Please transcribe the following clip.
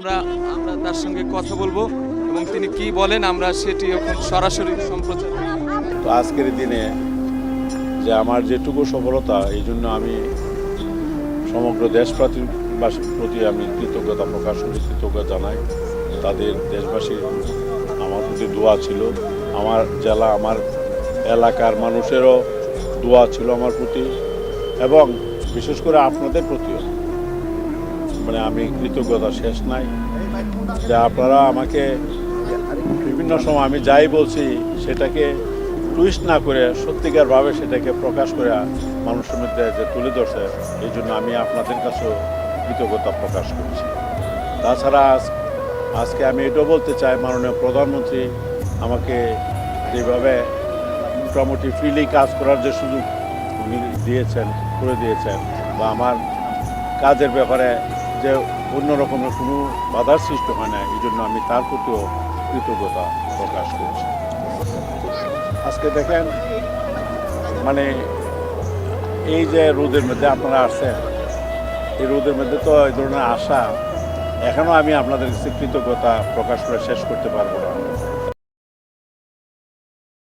আমরা আমরা তার সঙ্গে কথা বলবো এবং তিনি কি বলেন আমরা সেটি এখন সরাসরি সম্প্রচার করব। তো আজকের দিনে যে আমার যেটুকু সফলতা এই জন্য আমি সমগ্র দেশবাসীর প্রতি আমি কৃতজ্ঞতা প্রকাশ করি, কৃতজ্ঞতা জানাই। তাদের দেশবাসীর আমার প্রতি দোয়া ছিল, আমার জেলা আমার এলাকার মানুষেরও দোয়া ছিল আমার প্রতি, এবং বিশেষ করে আপনাদের প্রতিও মানে আমি কৃতজ্ঞতা শেষ নাই যে আপনারা আমাকে বিভিন্ন সময় আমি যাই বলছি সেটাকে টুইস্ট না করে সত্যিকারভাবে সেটাকে প্রকাশ করে মানুষের মধ্যে যে তুলে ধরছে, এই জন্য আমি আপনাদের কাছেও কৃতজ্ঞতা প্রকাশ করছি। তাছাড়া আজকে আমি এটাও বলতে চাই, মাননীয় প্রধানমন্ত্রী আমাকে যেভাবে মোটামুটি ফ্রিলি কাজ করার যে সুযোগ উনি করে দিয়েছেন, বা আমার কাজের ব্যাপারে যে অন্য রকমের কোনো বাধার সৃষ্টি হয় না, এই জন্য আমি তার প্রতিও কৃতজ্ঞতা প্রকাশ করছি। আজকে দেখেন মানে এই যে রোদের মধ্যে আপনারা আসছেন, এই রোদের মধ্যে তো এই ধরনের আশা এখনও আমি আপনাদের কাছে কৃতজ্ঞতা প্রকাশ করে শেষ করতে পারবো না।